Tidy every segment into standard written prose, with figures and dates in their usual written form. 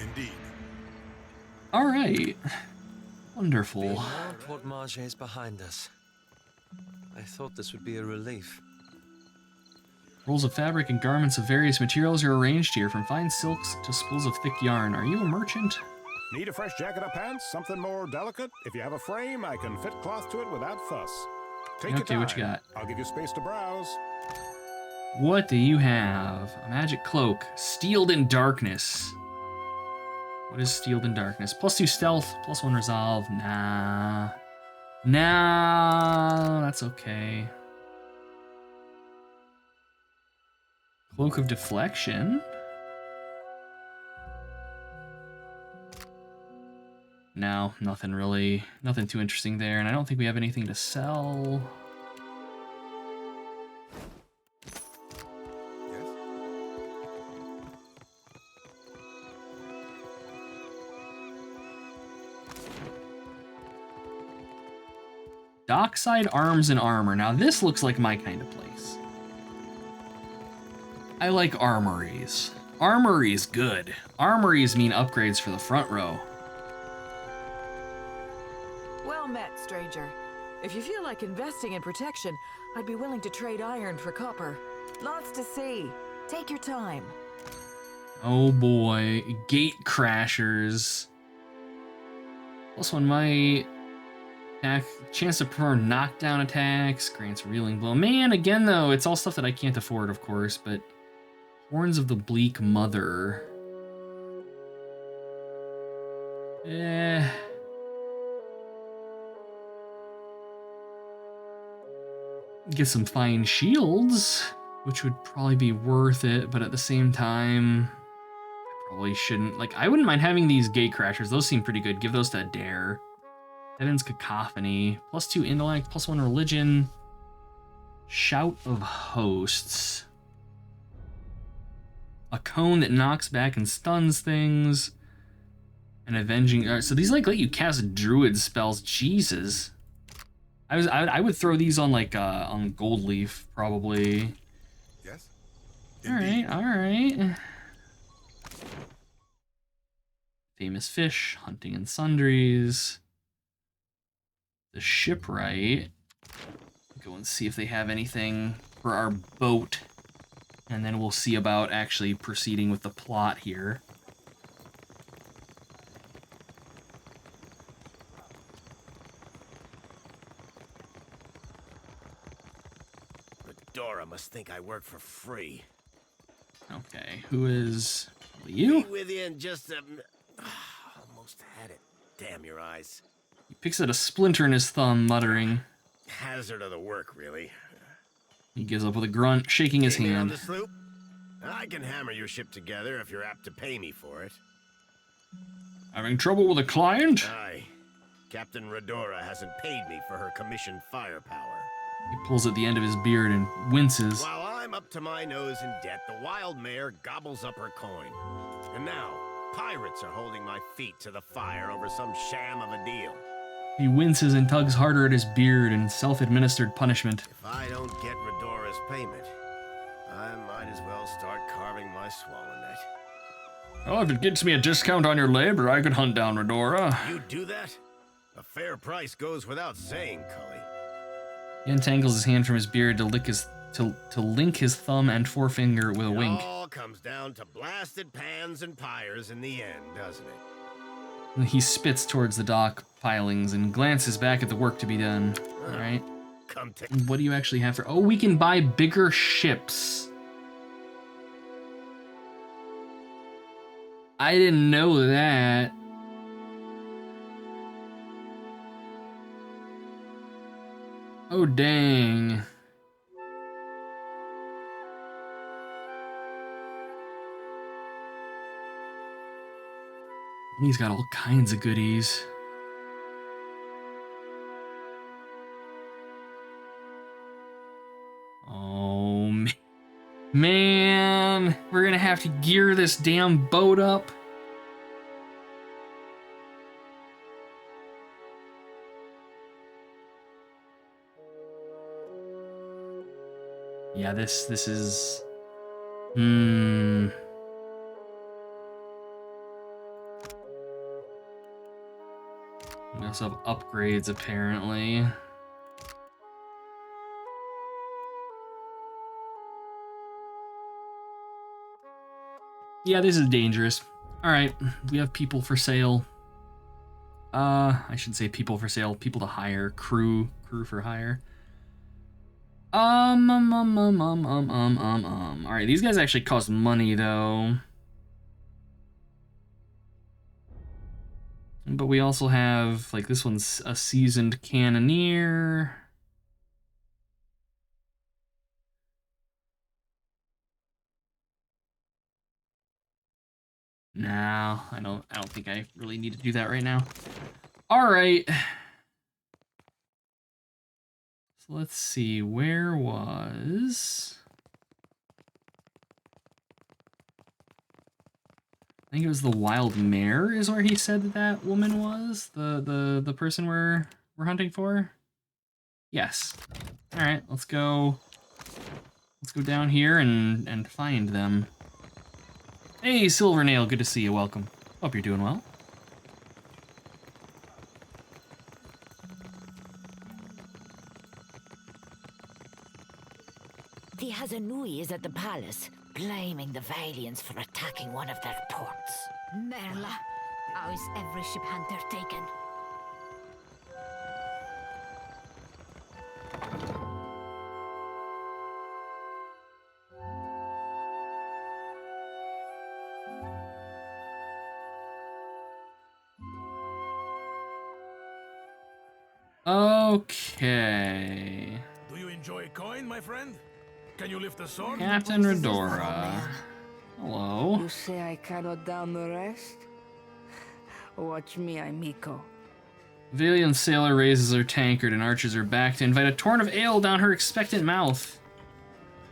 Indeed. All right. Wonderful. Beyond Port Marge is behind us. I thought this would be a relief. Rolls of fabric and garments of various materials are arranged here, from fine silks to spools of thick yarn. Are you a merchant? Need a fresh jacket or pants? Something more delicate? If you have a frame, I can fit cloth to it without fuss. Take your Okay, time. what you got? I'll give you space to browse. What do you have? A magic cloak. Steeled in darkness. What is steeled in darkness? +2 stealth, +1 resolve. Nah. Nah, that's okay. Cloak of deflection. No, nothing really. Nothing too interesting there, and I don't think we have anything to sell. Dockside Arms and Armor. Now this looks like my kind of place. I like armories. Armory's good. Armories mean upgrades for the front row. Well met, stranger. If you feel like investing in protection, I'd be willing to trade iron for copper. Lots to see. Take your time. Oh boy, gate crashers. +1 might. Attack, chance to perform knockdown attacks, grants reeling blow. Man, again though, it's all stuff that I can't afford, of course, but Horns of the Bleak Mother. Get some fine shields, which would probably be worth it, but at the same time, I probably shouldn't. Like, I wouldn't mind having these gate crashers. Those seem pretty good. Give those to Dare. Heaven's Cacophony. +2 intellect, +1 religion. Shout of Hosts. A cone that knocks back and stuns things. An avenging. So these like let you cast druid spells. Jesus. I would throw these on like on Gold Leaf probably. Yes. All right. Famous fish, hunting and sundries. The shipwright. Go and see if they have anything for our boat, and then we'll see about actually proceeding with the plot here. Dora must think I work for free. Okay, who is you? Be with you in just a... Almost had it. Damn your eyes. He picks at a splinter in his thumb, muttering. Hazard of the work, really. He gives up with a grunt, shaking his On hand. the sloop? I can hammer your ship together if you're apt to pay me for it. Having trouble with a client? Aye. Captain Redora hasn't paid me for her commissioned firepower. He pulls at the end of his beard and winces. While I'm up to my nose in debt, the wild mare gobbles up her coin. And now, pirates are holding my feet to the fire over some sham of a deal. He winces and tugs harder at his beard in self-administered punishment. If I don't get Redora's payment, I might as well start carving my swallow net. Oh, if it gets me a discount on your labor, I could hunt down Redora. You do that? A fair price goes without saying, Cully. He untangles his hand from his beard to link his thumb and forefinger with a wink. It all comes down to blasted pans and pyres in the end, doesn't it? He spits towards the dock pilings and glances back at the work to be done. All right. Come take. What do you actually have for? Oh, we can buy bigger ships. I didn't know that. Oh, dang. He's got all kinds of goodies. Oh, man. We're gonna have to gear this damn boat up. Yeah, this is... We also have upgrades, apparently. Yeah, this is dangerous. Alright, we have people for sale. I should say people for sale, people to hire, crew for hire. Alright, these guys actually cost money, though. But we also have, like, this one's a seasoned cannoneer. No, I don't think I really need to do that right now. All right. So let's see, where was... I think it was the Wild Mare is where he said that woman was, the person we're hunting for. Yes. All right, let's go down here and find them. Hey, Silvernail, good to see you. Welcome. Hope you're doing well. The Hazanui is at the palace, blaming the Valians for attacking one of their ports. Merla, how is every ship hunter taken? Okay. Do you enjoy coin, my friend? Can you lift a sword? Captain Redora. Hello. You say I cannot down the rest? Watch me, amico. Valiant sailor raises her tankard and arches her back to invite a torrent of ale down her expectant mouth.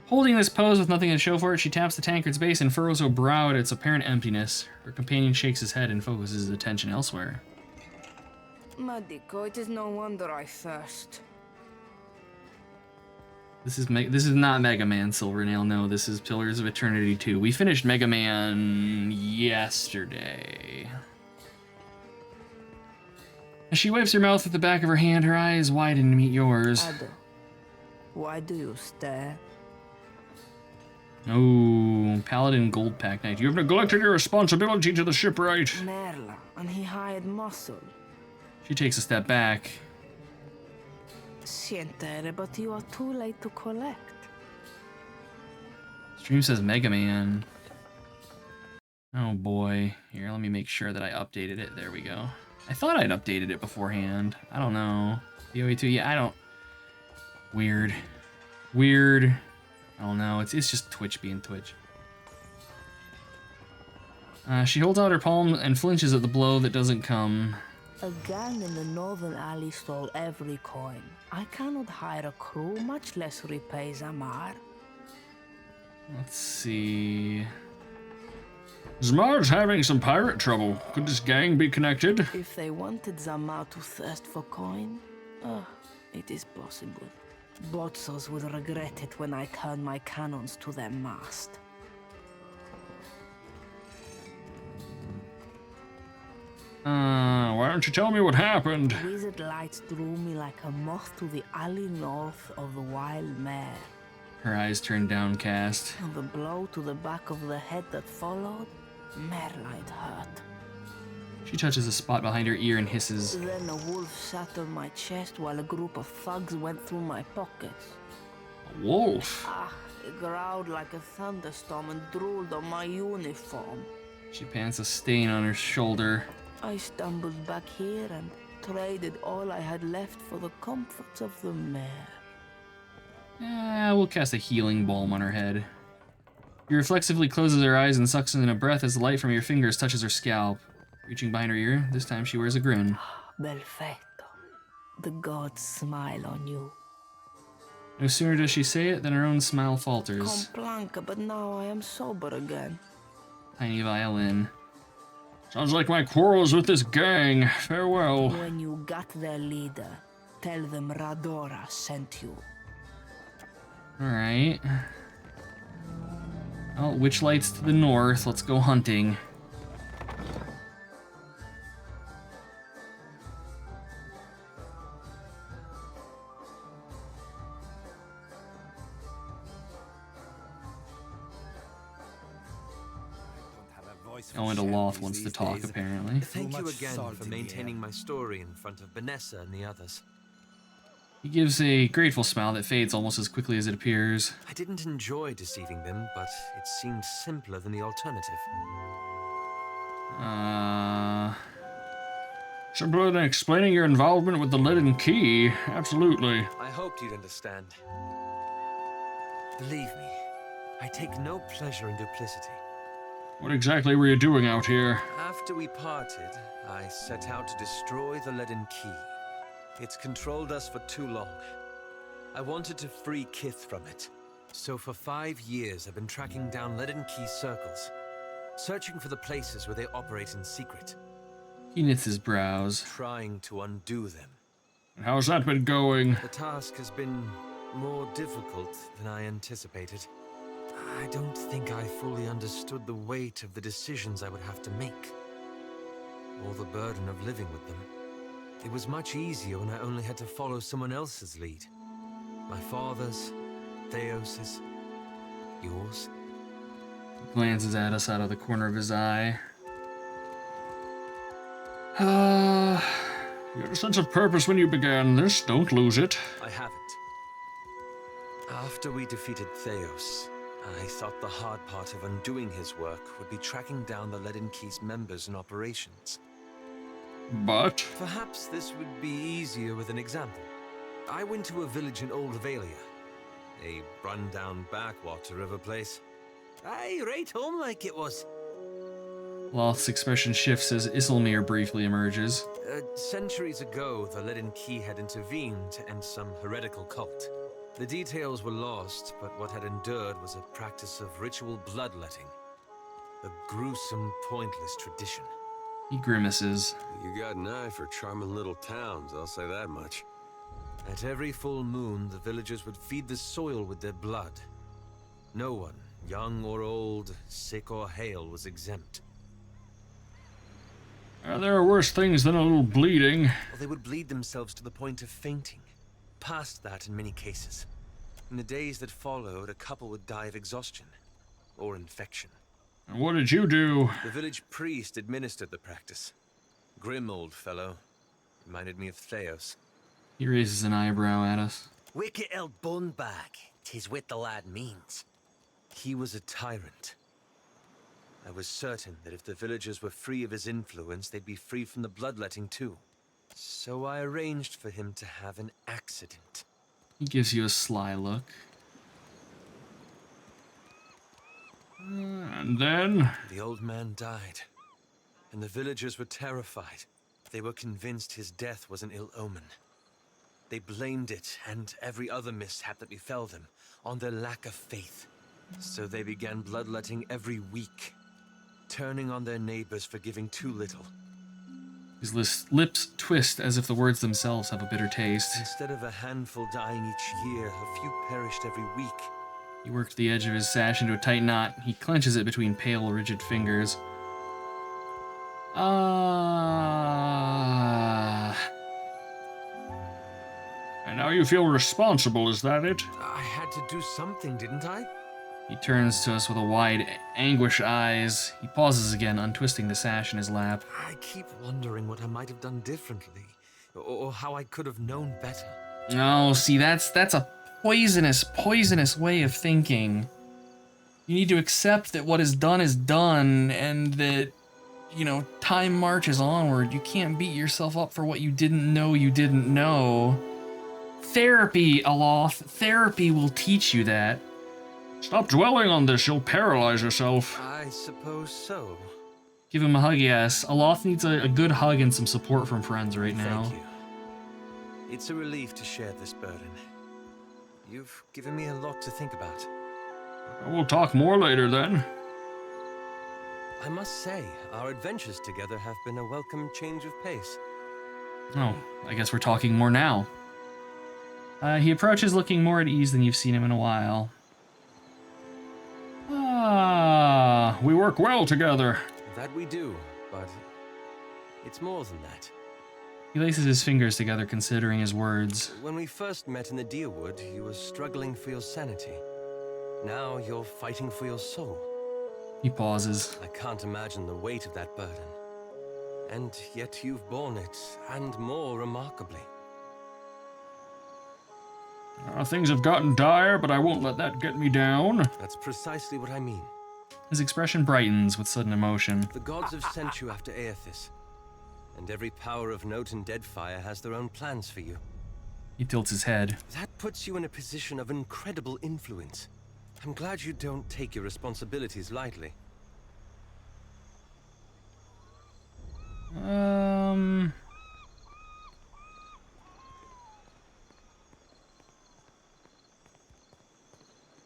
Holding this pose with nothing to show for it, she taps the tankard's base and furrows her brow at its apparent emptiness. Her companion shakes his head and focuses his attention elsewhere. Madico, it is no wonder I thirst. This is not Mega Man, Silvernail. No, this is Pillars of Eternity 2. We finished Mega Man yesterday. As she wipes her mouth with the back of her hand, her eyes widen to meet yours. Ado, why do you stare? Oh, Paladin Gold Pack Knight. You have neglected your responsibility to the shipwright. Merla, and he hired muscle. She takes a step back. Sientere, but you are too late to collect. Stream says Mega Man. Oh boy. Here, let me make sure that I updated it. There we go. I thought I'd updated it beforehand. I don't know. BOE2, yeah, I don't... Weird. I don't know. It's just Twitch being Twitch. She holds out her palm and flinches at the blow that doesn't come. A gang in the northern alley stole every coin. I cannot hire a crew, much less repay Zamar. Let's see... Zamar's having some pirate trouble. Could this gang be connected? If they wanted Zamar to thirst for coin, it is possible. Botsos will regret it when I turn my cannons to their mast. Why don't you tell me what happened? Wizard lights drew me like a moth to the alley north of the Wild Mare. Her eyes turned downcast. And the blow to the back of the head that followed, Merlight hurt. She touches a spot behind her ear and hisses. Then a wolf sat on my chest while a group of thugs went through my pockets. A wolf? It growled like a thunderstorm and drooled on my uniform. She pants a stain on her shoulder. I stumbled back here and traded all I had left for the comforts of the mare. We'll cast a healing balm on her head. She reflexively closes her eyes and sucks in a breath as the light from your fingers touches her scalp. Reaching behind her ear, this time she wears a grin. Belfetto. The gods smile on you. No sooner does she say it than her own smile falters. Complanca, but now I am sober again. Tiny violin. Sounds like my quarrel is with this gang. Farewell. When you got their leader, tell them Radora sent you. Alright. Well, witch lights to the north. Let's go hunting. Oh, and Aloth wants to talk, apparently. Thank you again for maintaining my story in front of Vanessa and the others. He gives a grateful smile that fades almost as quickly as it appears. I didn't enjoy deceiving them, but it seemed simpler than the alternative. Simpler than explaining your involvement with the leaden key. Absolutely. I hoped you'd understand. Believe me, I take no pleasure in duplicity. What exactly were you doing out here? After we parted, I set out to destroy the leaden key. It's controlled us for too long. I wanted to free Kith from it. So for 5 years, I've been tracking down leaden key circles, searching for the places where they operate in secret. He knits his brows. Trying to undo them. How's that been going? The task has been more difficult than I anticipated. I don't think I fully understood the weight of the decisions I would have to make, or the burden of living with them. It was much easier when I only had to follow someone else's lead. My father's, Theos's, yours. He glances at us out of the corner of his eye. You had a sense of purpose when you began this. Don't lose it. I haven't. After we defeated Theos, I thought the hard part of undoing his work would be tracking down the leaden key's members and operations. But? Perhaps this would be easier with an example. I went to a village in Old Valia, a run-down backwater of a place. Aye, right home like it was. Loth's expression shifts as Isilmir briefly emerges. Centuries ago, the leaden key had intervened to end some heretical cult. The details were lost, but what had endured was a practice of ritual bloodletting. A gruesome, pointless tradition. He grimaces. You got an eye for charming little towns, I'll say that much. At every full moon, the villagers would feed the soil with their blood. No one, young or old, sick or hale, was exempt. There are worse things than a little bleeding. Well, they would bleed themselves to the point of fainting. Past that in many cases. In the days that followed, a couple would die of exhaustion or infection. And what did you do? The village priest administered the practice. Grim old fellow. Reminded me of Theos. He raises an eyebrow at us. Wicked old bunbag. 'Tis what the lad means. He was a tyrant. I was certain that if the villagers were free of his influence, they'd be free from the bloodletting too. So I arranged for him to have an accident. He gives you a sly look. And then? The old man died, and the villagers were terrified. They were convinced his death was an ill omen. They blamed it, and every other mishap that befell them, on their lack of faith. So they began bloodletting every week, turning on their neighbors for giving too little. His lips twist as if the words themselves have a bitter taste. Instead of a handful dying each year, a few perished every week. He worked the edge of his sash into a tight knot. He clenches it between pale, rigid fingers. And now you feel responsible, is that it? I had to do something, didn't I? He turns to us with a wide, anguished eyes. He pauses again, untwisting the sash in his lap. I keep wondering what I might have done differently, or how I could have known better. No, see, that's a poisonous way of thinking. You need to accept that what is done, and that, you know, time marches onward. You can't beat yourself up for what you didn't know. Therapy, Aloth. Therapy will teach you that. Stop dwelling on this, you'll paralyze yourself. I suppose so. Give him a hug, yes. Aloth needs a good hug and some support from friends right now. Thank you. It's a relief to share this burden. You've given me a lot to think about. We'll talk more later then. I must say, our adventures together have been a welcome change of pace. Oh, I guess we're talking more now. He approaches looking more at ease than you've seen him in a while. We work well together. That we do, but it's more than that. He laces his fingers together, considering his words. When we first met in the Deerwood, you were struggling for your sanity. Now you're fighting for your soul. He pauses. I can't imagine the weight of that burden. And yet you've borne it, and more remarkably. Things have gotten dire, but I won't let that get me down. That's precisely what I mean. His expression brightens with sudden emotion. The gods have sent you after Aethys, and every power of note in Deadfire has their own plans for you. He tilts his head. That puts you in a position of incredible influence. I'm glad you don't take your responsibilities lightly.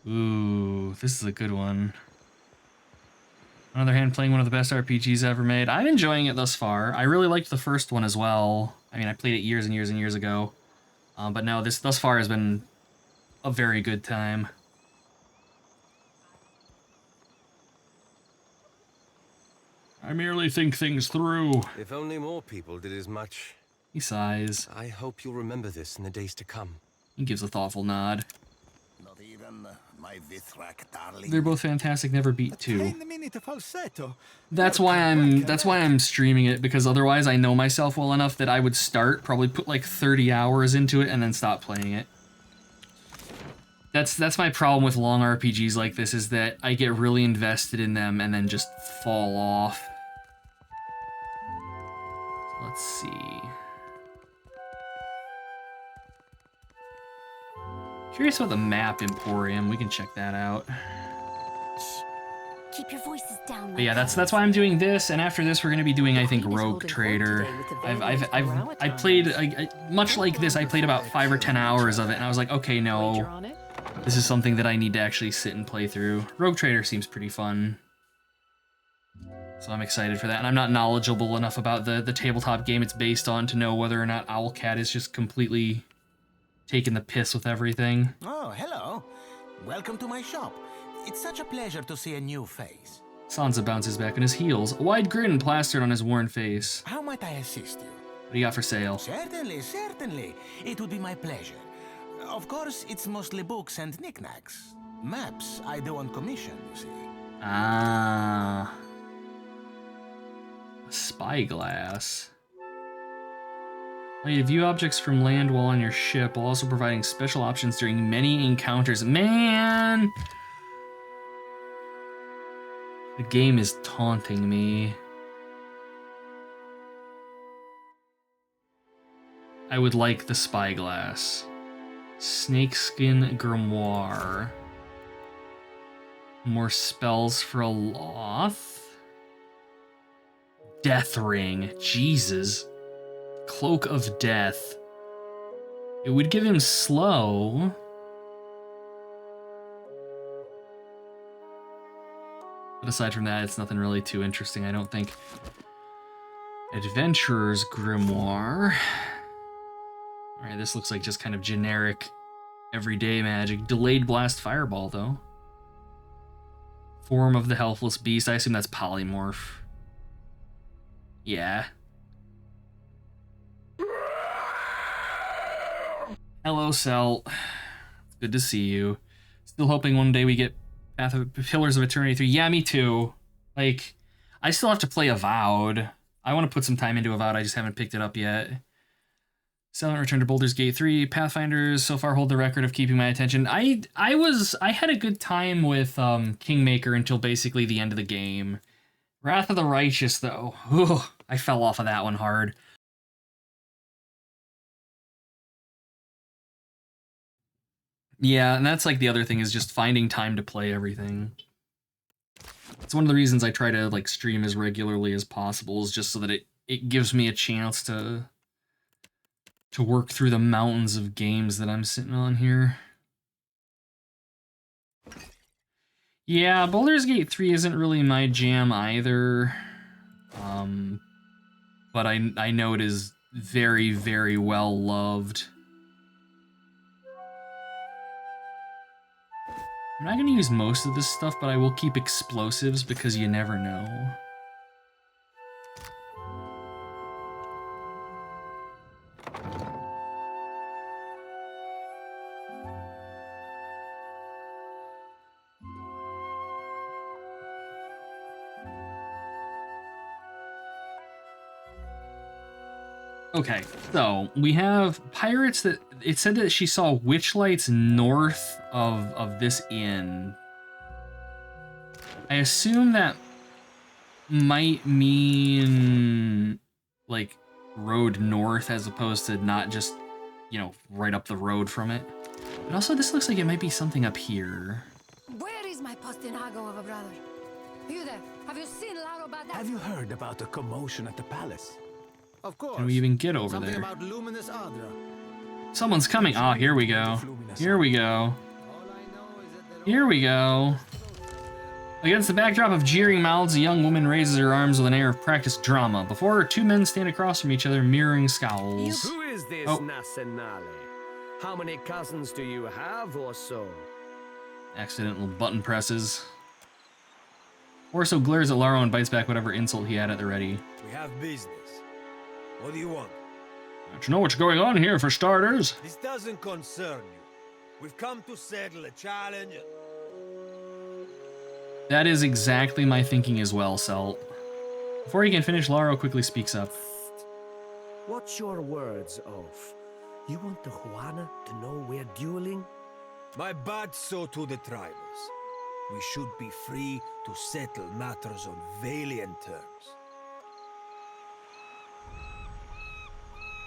Ooh, this is a good one. On the other hand, playing one of the best RPGs ever made. I'm enjoying it thus far. I really liked the first one as well. I mean, I played it years and years and years ago. But no, this thus far has been a very good time. I merely think things through. If only more people did as much. He sighs. I hope you'll remember this in the days to come. He gives a thoughtful nod. Not even my Vithrak darling. They're both fantastic, never beat two. That's why I'm streaming it, because otherwise I know myself well enough that I would probably put like 30 hours into it and then stop playing it. That's my problem with long RPGs like this, is that I get really invested in them and then just fall off. So let's see. Curious about the map Emporium. We can check that out. Keep your voices down. But yeah, that's why I'm doing this, and after this we're gonna be doing, I think, Rogue Trader. I played much like this. I played about 5 or 10 hours of it, and I was like, okay, no, this is something that I need to actually sit and play through. Rogue Trader seems pretty fun, so I'm excited for that. And I'm not knowledgeable enough about the tabletop game it's based on to know whether or not LPed is just completely taking the piss with everything. Oh, hello. Welcome to my shop. It's such a pleasure to see a new face. Sansa bounces back on his heels, a wide grin plastered on his worn face. How might I assist you? What do you got for sale? Certainly, certainly. It would be my pleasure. Of course, it's mostly books and knickknacks. Maps I do on commission, you see. Ah. A spyglass. You view objects from land while on your ship, while also providing special options during many encounters. Man! The game is taunting me. I would like the spyglass. Snakeskin grimoire. More spells for a Loth. Death ring. Jesus. Cloak of Death. It would give him slow. But aside from that, it's nothing really too interesting, I don't think. Adventurer's Grimoire. Alright, this looks like just kind of generic, everyday magic. Delayed Blast Fireball, though. Form of the Helpless Beast. I assume that's Polymorph. Yeah. Hello, Cell. Good to see you. Still hoping one day we get Pillars of Eternity 3. Yeah, me too. Like, I still have to play Avowed. I want to put some time into Avowed, I just haven't picked it up yet. Silent Return to Baldur's Gate 3. Pathfinders so far hold the record of keeping my attention. I had a good time with Kingmaker until basically the end of the game. Wrath of the Righteous, though. Ugh, I fell off of that one hard. Yeah, and that's like the other thing, is just finding time to play everything. It's one of the reasons I try to like stream as regularly as possible, is just so that it gives me a chance to work through the mountains of games that I'm sitting on here. Yeah, Baldur's Gate 3 isn't really my jam either. But I know it is very, very well loved. I'm not going to use most of this stuff, but I will keep explosives because you never know. Okay, so we have pirates that it said that she saw witch lights north of this inn. I assume that might mean like road north as opposed to not just, you know, right up the road from it. But also this looks like it might be something up here. Where is my postinago of a brother? You there? Have you seen Lauro Bada? Have you heard about the commotion at the palace? Of course. Can we even get over Something there? about luminous Adra. Someone's coming. Oh, here we go. Here we go. Here we go. Against the backdrop of jeering mouths, a young woman raises her arms with an air of practiced drama. Before her, two men stand across from each other, mirroring scowls. Who is this Nasenale? How many cousins do you have or so? Accidental button presses. Orso glares at Laro and bites back whatever insult he had at the ready. We have business. What do you want? Don't you know what's going on here, for starters? This doesn't concern you. We've come to settle a challenge. That is exactly my thinking as well, Selt. Before he can finish, Laro quickly speaks up. What's your words of? You want the Juana to know we're dueling? My bad so to the tribals. We should be free to settle matters on valiant terms.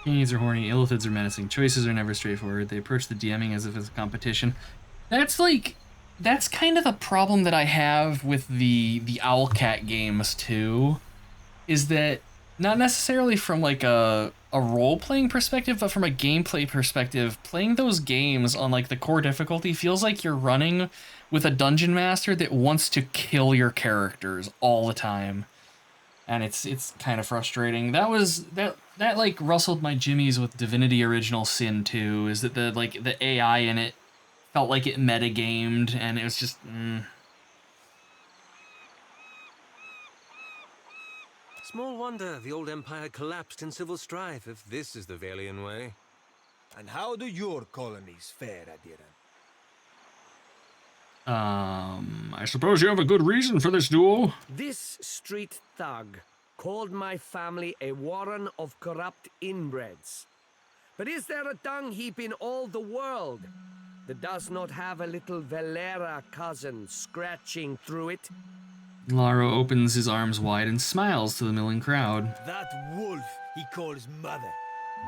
Canes are horny, illithids are menacing, choices are never straightforward, they approach the DMing as if it's a competition. That's kind of the problem that I have with the Owlcat games too, is that not necessarily from like a role-playing perspective, but from a gameplay perspective, playing those games on like the core difficulty feels like you're running with a dungeon master that wants to kill your characters all the time. And it's kind of frustrating. That like rustled my jimmies with Divinity Original Sin 2, is that the AI in it felt like it metagamed, and it was just Small wonder the old empire collapsed in civil strife if this is the Valian way. And how do your colonies fare, Adiran? I suppose you have a good reason for this duel. This street thug called my family a warren of corrupt inbreds. But is there a dung heap in all the world that does not have a little Valera cousin scratching through it? Laro opens his arms wide and smiles to the milling crowd. That wolf he calls mother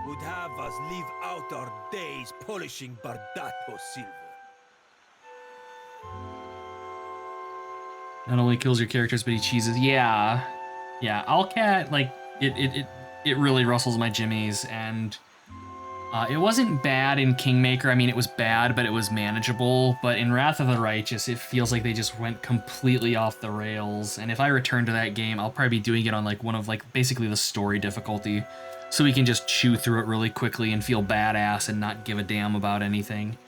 would have us live out our days polishing Bardato silver. Not only kills your characters, but he cheeses. Yeah, Owlcat, like, it really rustles my jimmies, and it wasn't bad in Kingmaker. I mean, it was bad, but it was manageable. But in Wrath of the Righteous, it feels like they just went completely off the rails. And if I return to that game, I'll probably be doing it on like one of like basically the story difficulty, so we can just chew through it really quickly and feel badass and not give a damn about anything.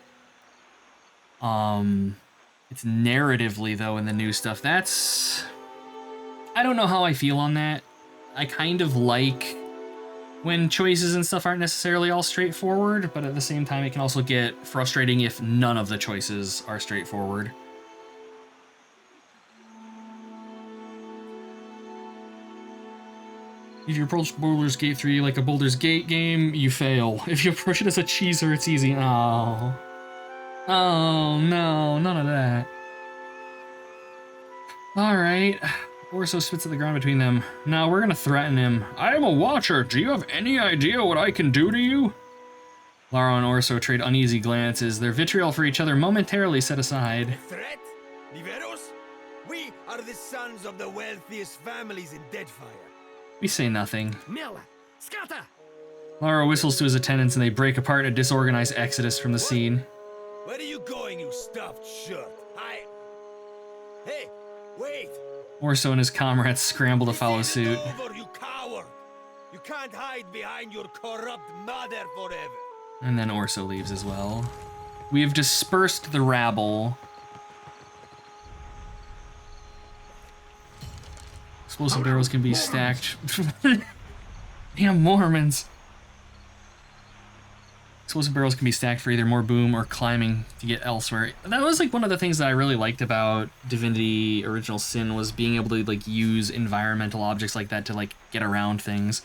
It's narratively, though, in the new stuff, I don't know how I feel on that. I kind of like when choices and stuff aren't necessarily all straightforward, but at the same time, it can also get frustrating if none of the choices are straightforward. If you approach Baldur's Gate 3 like a Baldur's Gate game, you fail. If you approach it as a cheeser, it's easy. Oh. Oh, no, none of that. Alright. Orso spits at the ground between them. Now we're gonna threaten him. I am a watcher. Do you have any idea what I can do to you? Laro and Orso trade uneasy glances, their vitriol for each other momentarily set aside. Threat? Liberos? We are the sons of the wealthiest families in Deadfire. We say nothing. Miller, scatter! Laro whistles to his attendants and they break apart in a disorganized exodus from the scene. Where are you going, you stuffed shirt? Hey, wait! Orso and his comrades scramble to follow suit. Over, you coward! You can't hide behind your corrupt mother forever. And then Orso leaves as well. We have dispersed the rabble. Explosive barrels can be stacked. Damn Mormons! Explosive barrels can be stacked for either more boom or climbing to get elsewhere. That was like one of the things that I really liked about Divinity Original Sin, was being able to like use environmental objects like that to like get around things.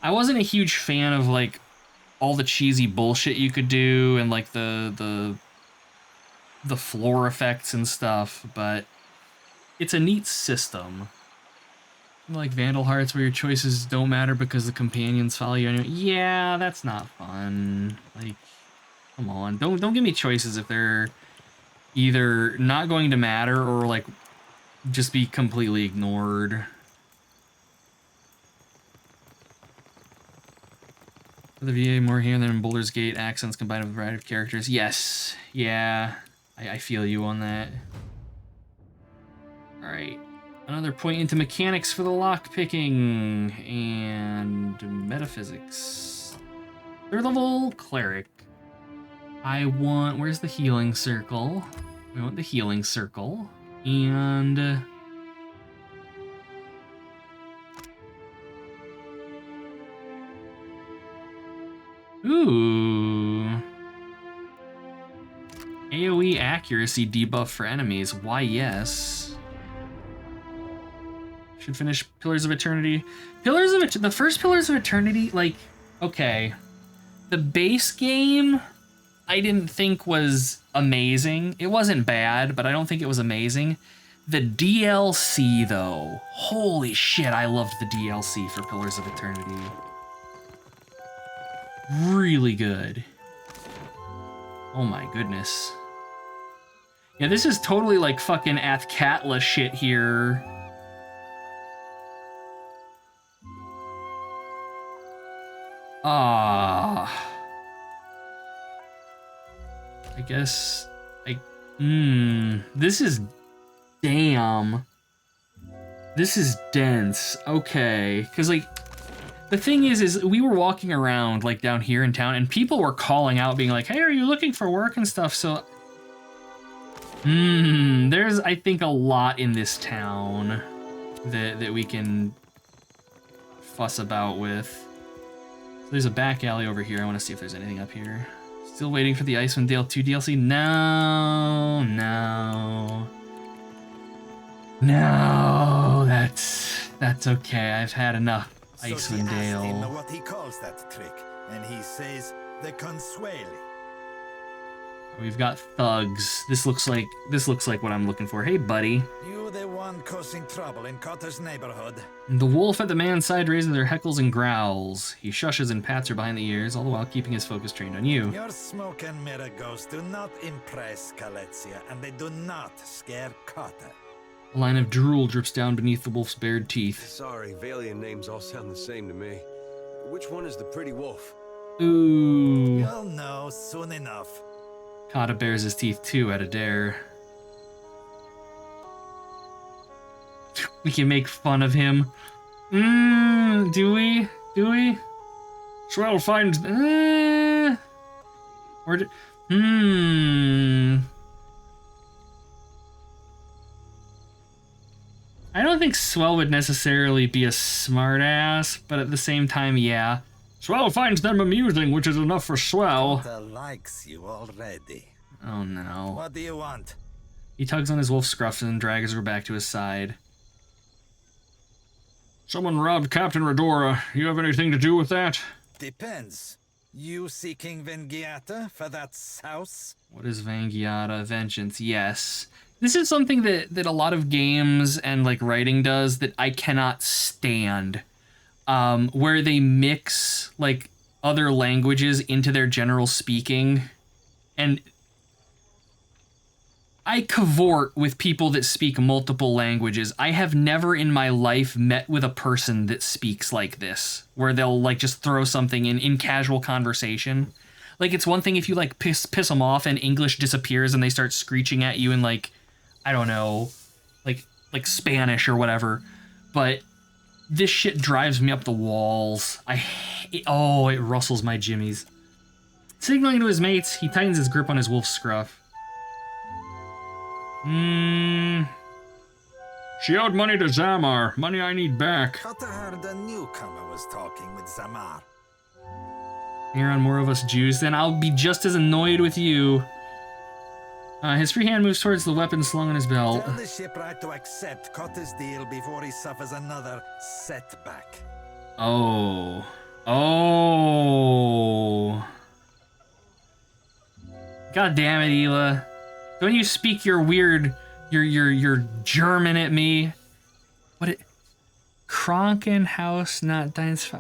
I wasn't a huge fan of like all the cheesy bullshit you could do and like the floor effects and stuff, but it's a neat system. Like Vandal Hearts, where your choices don't matter because the companions follow you anyway. Yeah, that's not fun. Like, come on, don't give me choices if they're either not going to matter or like just be completely ignored. For the VA, more here than in Boulder's Gate, accents combined with a variety of characters. Yes, yeah, I feel you on that. All right. Another point into mechanics for the lockpicking and metaphysics. 3rd level cleric. I want, where's the healing circle? We want the healing circle. And ooh. AoE accuracy debuff for enemies. Why yes. Should finish Pillars of Eternity. The first Pillars of Eternity, like, okay. The base game, I didn't think was amazing. It wasn't bad, but I don't think it was amazing. The DLC, though, holy shit, I loved the DLC for Pillars of Eternity. Really good. Oh my goodness. Yeah, this is totally like fucking Athkatla shit here. I guess this is damn. This is dense. Okay, because like the thing is we were walking around like down here in town and people were calling out being like, "Hey, are you looking for work and stuff?" So there's I think a lot in this town that we can fuss about with. There's a back alley over here. I want to see if there's anything up here. Still waiting for the Icewind Dale 2 DLC? No, that's okay. I've had enough Icewind Dale. Asked him what he calls that trick, and he says the consuele. We've got thugs. This looks like what I'm looking for. Hey, buddy. You the one causing trouble in Cotter's neighborhood. The wolf at the man's side raises their heckles and growls. He shushes and pats her behind the ears, all the while keeping his focus trained on you. Your smoke and mirror ghosts do not impress Kaletzia, and they do not scare Cotter. A line of drool drips down beneath the wolf's bared teeth. Sorry, Valian names all sound the same to me. Which one is the pretty wolf? Ooh. You'll know soon enough. Kata bares his teeth too at a dare. We can make fun of him. Do we? Swell finds. Or I don't think Swell would necessarily be a smartass, but at the same time, yeah. Swell finds them amusing, which is enough for Swell. Cotter likes you already. Oh no. What do you want? He tugs on his wolf scruff and drags her back to his side. Someone robbed Captain Redora. You have anything to do with that? Depends. You seeking Vengiata for that house? What is Vengiata? Vengeance, yes. This is something that a lot of games and like writing does that I cannot stand. Where they mix like other languages into their general speaking. And I cavort with people that speak multiple languages. I have never in my life met with a person that speaks like this, where they'll like just throw something in casual conversation. Like it's one thing if you like piss them off and English disappears and they start screeching at you in like, I don't know, like Spanish or whatever. But this shit drives me up the walls. It rustles my jimmies. Signaling to his mates, he tightens his grip on his wolf scruff. She owed money to Zamar. Money I need back. Cotter heard a newcomer was talking with Zamar. You're on more of us Jews, then I'll be just as annoyed with you. His free hand moves towards the weapon slung on his belt. Tell the shipwright to accept Cotter's deal before he suffers another setback. Oh. Oh. God damn it, Hila. Don't you speak your weird, your German at me. What it? Krankenhaus, not Deins.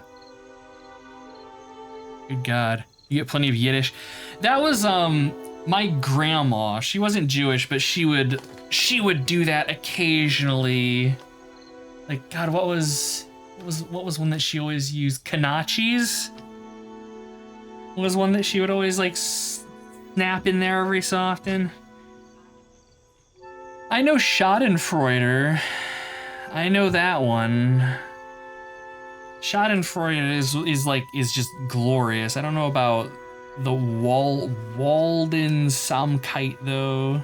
Good God. You get plenty of Yiddish. That was, my grandma. She wasn't Jewish, but she would do that occasionally. Like, God, what was one that she always used? Kanachis? Was one that she would always, like, snap in there every so often. I know Schadenfreude. I know that one. Schadenfreude is just glorious. I don't know about the Waldensamkeit though.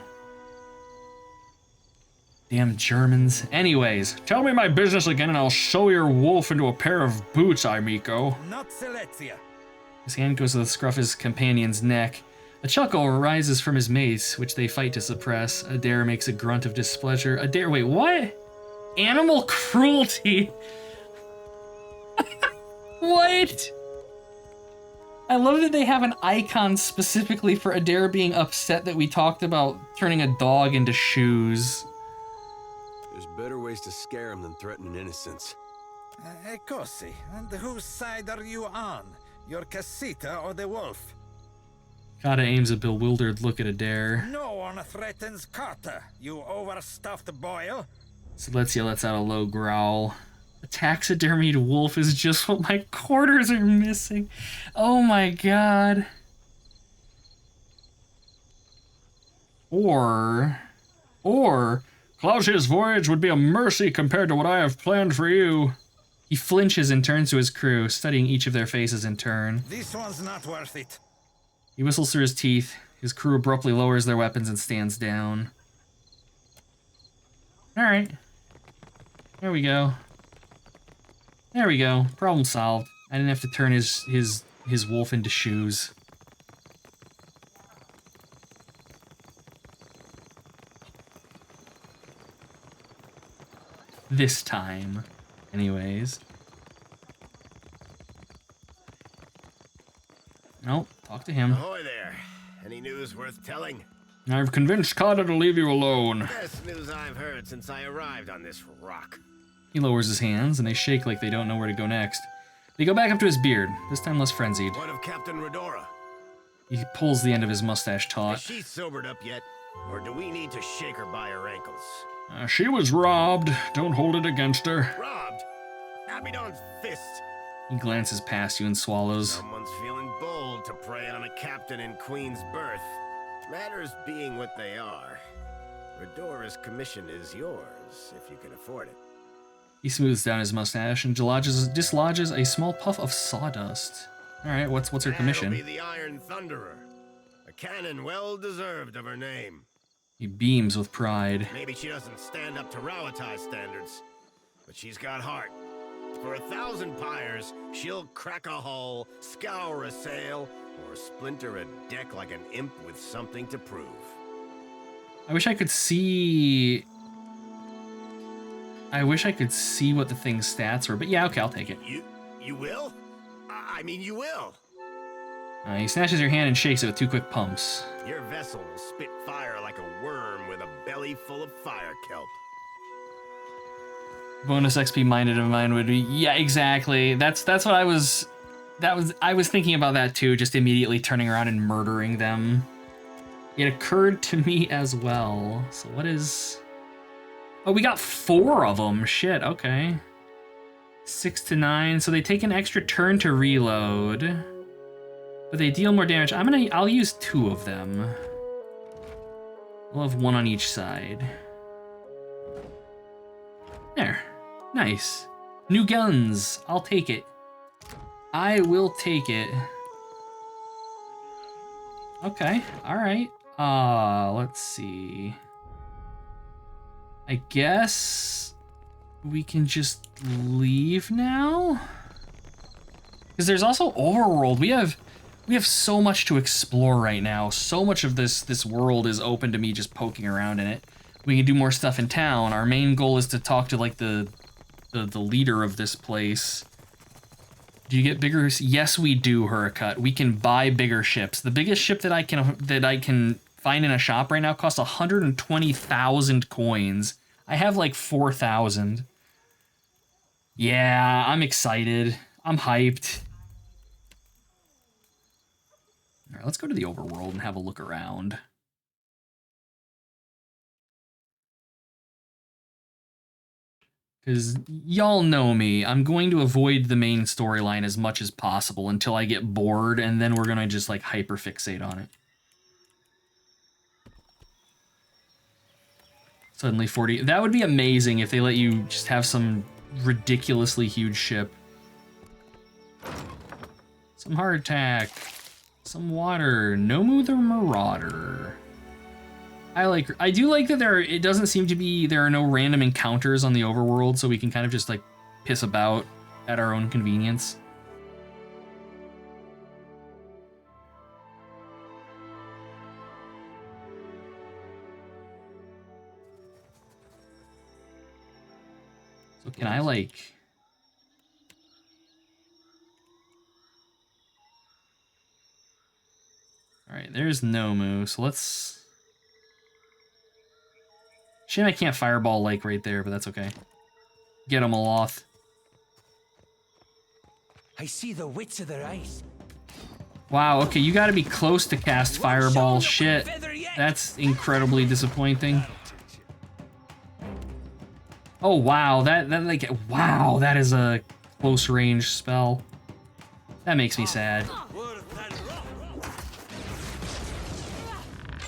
Damn Germans. Anyways, tell me my business again and I'll sew your wolf into a pair of boots, Amico. Not Silesia. His hand goes to the scruff of his companion's neck. A chuckle arises from his mace, which they fight to suppress. Adair makes a grunt of displeasure. Adair, wait, what? Animal cruelty? What? I love that they have an icon specifically for Adair being upset that we talked about turning a dog into shoes. There's better ways to scare him than threatening innocence. Cosi, and whose side are you on? Your Casita or the wolf? Kata aims a bewildered look at Adair. No one threatens Kata, you overstuffed boil. Silesia lets out a low growl. A taxidermied wolf is just what my quarters are missing. Oh my God. Or Clausia's voyage would be a mercy compared to what I have planned for you. He flinches and turns to his crew, studying each of their faces in turn. This one's not worth it. He whistles through his teeth. His crew abruptly lowers their weapons and stands down. Alright. There we go. There we go. Problem solved. I didn't have to turn his wolf into shoes. This time. Anyways. Nope. Talk to him. Ahoy there. Any news worth telling? I've convinced Kata to leave you alone. Best news I've heard since I arrived on this rock. He lowers his hands, and they shake like they don't know where to go next. They go back up to his beard, this time less frenzied. What of Captain Redora? He pulls the end of his mustache taut. Is she sobered up yet? Or do we need to shake her by her ankles? She was robbed. Don't hold it against her. Robbed? Abidon's fist. He glances past you and swallows. Someone's feeling bold to prey on a captain in Queen's birth. Matters being what they are, Redora's commission is yours, if you can afford it. He smooths down his mustache and dislodges a small puff of sawdust. Alright, what's her commission? That'll be the Iron Thunderer. A cannon well deserved of her name. He beams with pride. Maybe she doesn't stand up to Rawatai standards, but she's got heart. For 1,000 pyres, she'll crack a hull, scour a sail, or splinter a deck like an imp with something to prove. I wish I could see... what the thing's stats were, but yeah, okay, I'll take it. You will? I mean, you will. He snatches your hand and shakes it with 2 quick pumps. Your vessel will spit fire like a worm with a belly full of fire kelp. Bonus XP minded of mine would be, yeah, exactly. That's what I was thinking about that too, just immediately turning around and murdering them. It occurred to me as well. So what is... Oh, we got 4 of them. Shit, okay. 6 to 9, so they take an extra turn to reload. But they deal more damage. I'll use 2 of them. We'll have 1 on each side. There. Nice. New guns. I'll take it. I will take it. Okay. Alright. Let's see. I guess we can just leave now? Because there's also Overworld. We have so much to explore right now. So much of this world is open to me just poking around in it. We can do more stuff in town. Our main goal is to talk to like the leader of this place. Do you get bigger? Yes, we do, Huracut. We can buy bigger ships. The biggest ship that I can find in a shop right now costs 120,000 coins. I have like 4,000. Yeah, I'm excited. I'm hyped. All right, let's go to the overworld and have a look around. Because y'all know me, I'm going to avoid the main storyline as much as possible until I get bored, and then we're going to just like hyperfixate on it. Suddenly 40. That would be amazing if they let you just have some ridiculously huge ship. Some hardtack. Some water. Nomu the Marauder. I do like that it doesn't seem to be, there are no random encounters on the overworld, so we can kind of just like piss about at our own convenience. So can I like... Alright, there's Nomu, so let's... Shame I can't fireball Lake right there, but that's okay. Get him, Aloth. I see the wits of their eyes. Wow, okay, you gotta be close to cast fireball. Shit. That's incredibly disappointing. Oh wow, wow, that is a close range spell. That makes me sad.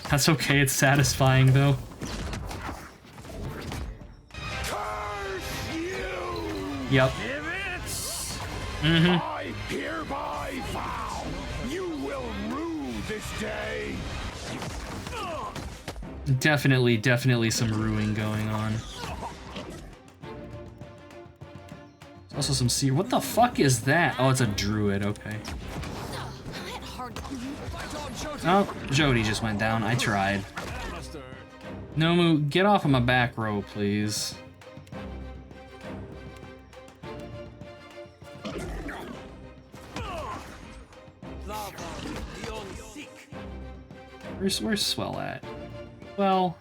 That's okay, it's satisfying though. Yep. Mm-hmm. I hereby vow you will rue this day. Definitely some ruining going on. There's also some sea. What the fuck is that? Oh, it's a druid. Okay. Oh, Jody just went down. I tried. Nomu, get off of my back row, please. Where's Swell at? Well,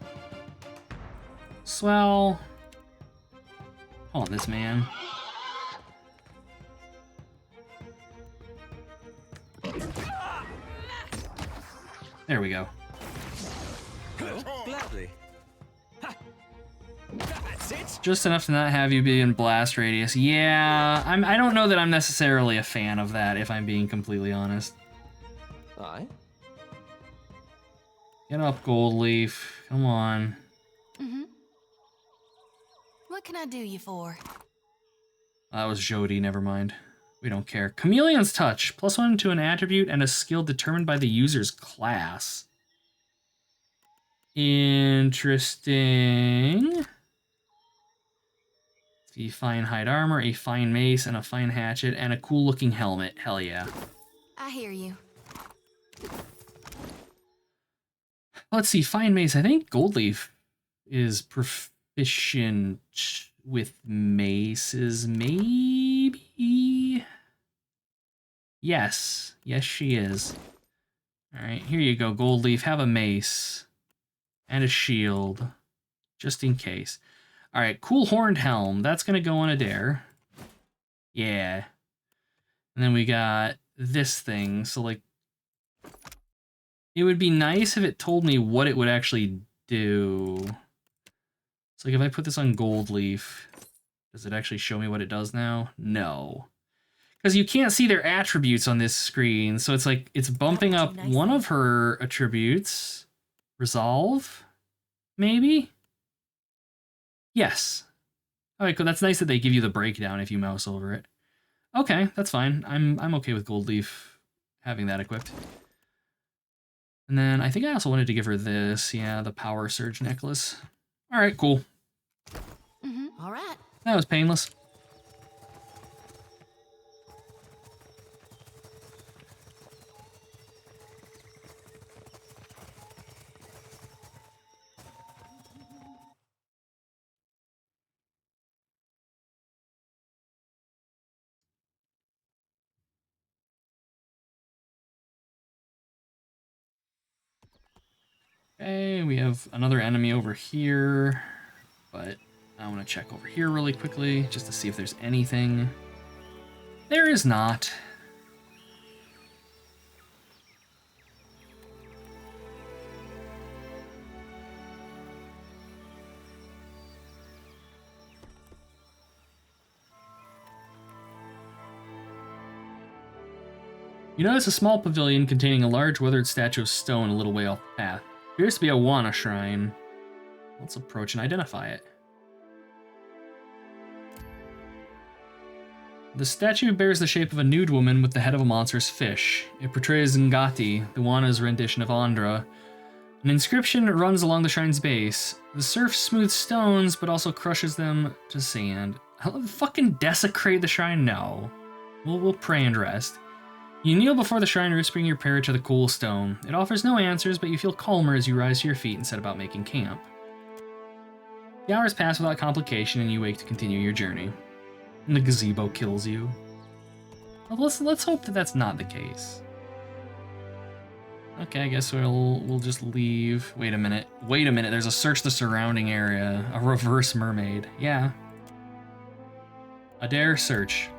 Swell. Hold on, this man. There we go. Gladly. That's it. Just enough to not have you be in blast radius. Yeah, I don't know that I'm necessarily a fan of that, if I'm being completely honest. Aye. Get up, Gold Leaf. Come on. Mm-hmm. What can I do you for? That was Jody, never mind. We don't care. Chameleon's Touch. +1 to an attribute and a skill determined by the user's class. Interesting. A fine hide armor, a fine mace, and a fine hatchet, and a cool looking helmet. Hell yeah. I hear you. Let's see, fine mace. I think Goldleaf is proficient with maces, maybe? Yes. Yes, she is. All right, here you go, Goldleaf. Have a mace and a shield, just in case. All right, cool horned helm. That's going to go on a dare. Yeah. And then we got this thing. So, like, it would be nice if it told me what it would actually do. So, like, if I put this on Gold Leaf, does it actually show me what it does now? No. Because you can't see their attributes on this screen. So it's like, it's bumping up one of her attributes. Resolve? Maybe? Yes. All right, cool. That's nice that they give you the breakdown if you mouse over it. Okay, that's fine. I'm okay with Gold Leaf having that equipped. And then I think I also wanted to give her this. Yeah, the Power Surge necklace. All right, cool. Mm-hmm. All right. That was painless. Okay, we have another enemy over here, but I want to check over here really quickly just to see if there's anything. There is not. You notice a small pavilion containing a large weathered statue of stone a little way off the path. Appears to be a Wana shrine. Let's approach and identify it. The statue bears the shape of a nude woman with the head of a monstrous fish. It portrays Ngati, the Wana's rendition of Andhra. An inscription runs along the shrine's base. The surf smooths stones, but also crushes them to sand. I'll fucking desecrate the shrine? No. We'll pray and rest. You kneel before the shrine, whispering your prayer to the cool stone. It offers no answers, but you feel calmer as you rise to your feet and set about making camp. The hours pass without complication, and you wake to continue your journey. And the gazebo kills you. Well, let's hope that that's not the case. Okay, I guess we'll just leave. Wait a minute. There's a search the surrounding area. A reverse mermaid. Yeah. Adair search.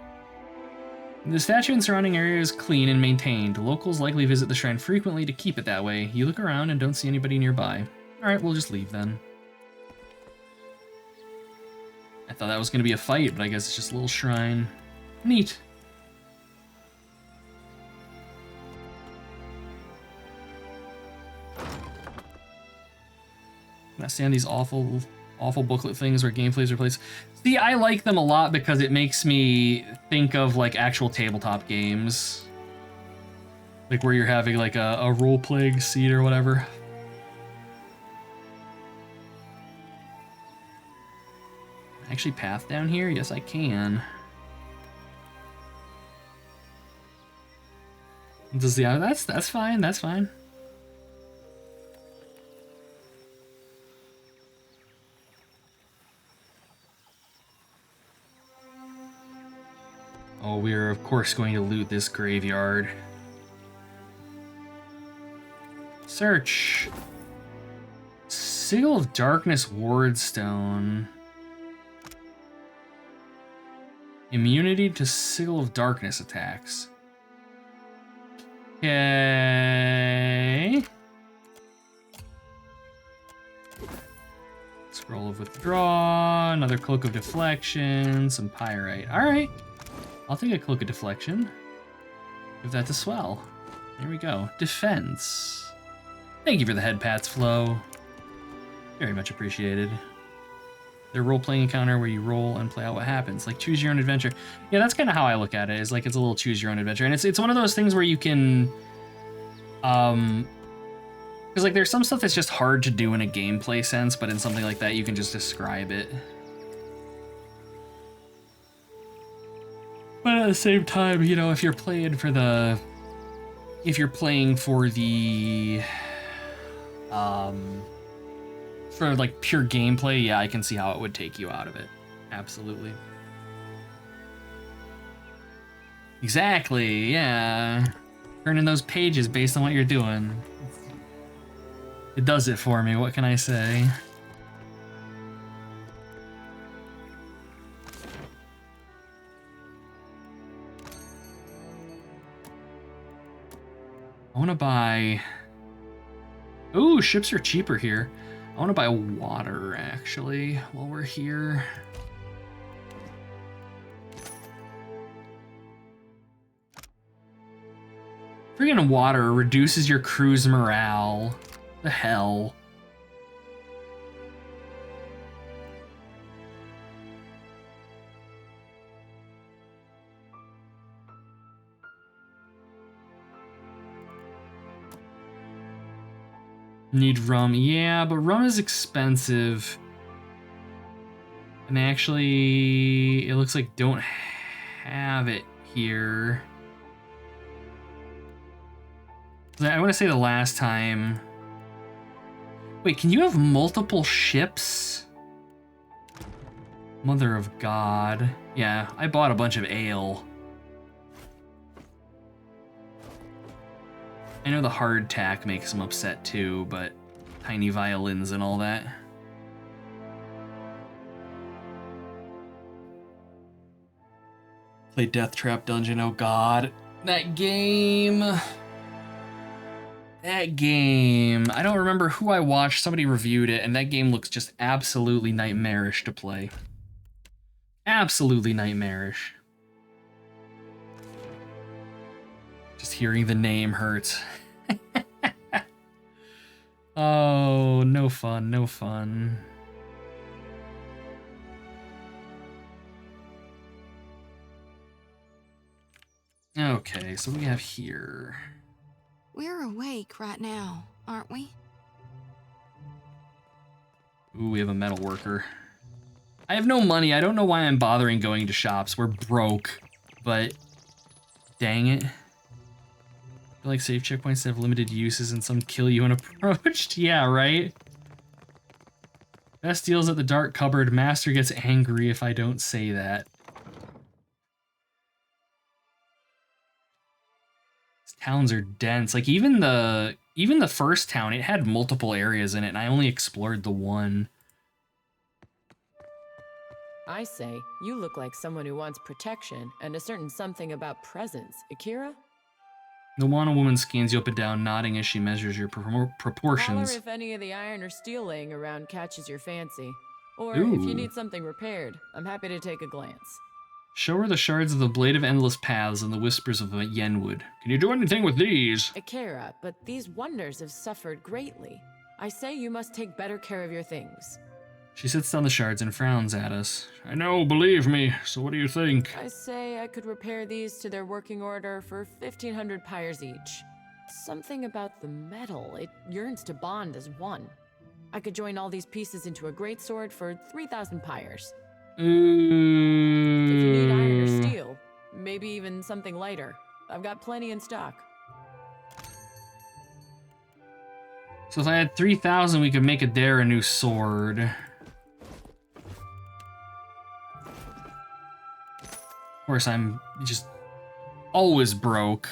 The statue and surrounding area is clean and maintained. Locals likely visit the shrine frequently to keep it that way. You look around and don't see anybody nearby. Alright, we'll just leave then. I thought that was going to be a fight, but I guess it's just a little shrine. Neat. Can I stand these awful booklet things where gameplay is replaced? See, I like them a lot because it makes me think of like actual tabletop games. Like where you're having like a role-playing scene or whatever. Actually path down here? Yes, I can. Does the that's fine, that's fine. Oh, we are of course going to loot this graveyard. Search. Sigil of Darkness Wardstone. Immunity to Sigil of Darkness attacks. Okay. Scroll of Withdraw, another Cloak of Deflection, some Pyrite. Alright. I'll take a Cloak of Deflection. Give that to Swell. There we go. Defense. Thank you for the head pats, Flo. Very much appreciated. Their role-playing encounter where you roll and play out what happens. Like, choose your own adventure. Yeah, that's kind of how I look at it, is like it's a little choose your own adventure. And it's one of those things where you can... because like there's some stuff that's just hard to do in a gameplay sense, but in something like that you can just describe it. But at the same time, you know, if you're playing for the... for like pure gameplay, yeah, I can see how it would take you out of it. Absolutely. Exactly, yeah. Turning those pages based on what you're doing. It does it for me, what can I say? I want to buy... Ooh, ships are cheaper here. I want to buy water, actually, while we're here. Friggin' water reduces your crew's morale. The hell? Need rum. Yeah, but rum is expensive. And actually, it looks like don't have it here. I want to say the last time... Wait, can you have multiple ships? Mother of God. Yeah, I bought a bunch of ale. I know the hardtack makes them upset too, but tiny violins and all that. Play Death Trap Dungeon, oh god. That game. That game. I don't remember who I watched, somebody reviewed it, and that game looks just absolutely nightmarish to play. Absolutely nightmarish. Just hearing the name hurts. Oh, no fun, no fun. Okay, so what do we have here? We're awake right now, aren't we? Ooh, we have a metal worker. I have no money. I don't know why I'm bothering going to shops. We're broke, but dang it. I feel like save checkpoints have limited uses and some kill you when approached. Yeah, right? Best deals at the dark cupboard. Master gets angry if I don't say that. These towns are dense. Like even the first town, it had multiple areas in it, and I only explored the one. I say, you look like someone who wants protection and a certain something about presence. Akira? The Wana woman scans you up and down, nodding as she measures your proportions. Holler if any of the iron or steel laying around catches your fancy. Or Ooh. if you need something repaired, I'm happy to take a glance. Show her the shards of the Blade of Endless Paths and the whispers of Yenwood. Can you do anything with these? Akira, but these wonders have suffered greatly. I say you must take better care of your things. She sits down the shards and frowns at us. I know, believe me. So what do you think? I say I could repair these to their working order for 1,500 pyres each. Something about the metal, it yearns to bond as one. I could join all these pieces into a great sword for 3,000 pyres. If you need iron or steel, maybe even something lighter, I've got plenty in stock. So if I had 3,000, we could make a new sword. Of course, I'm just always broke.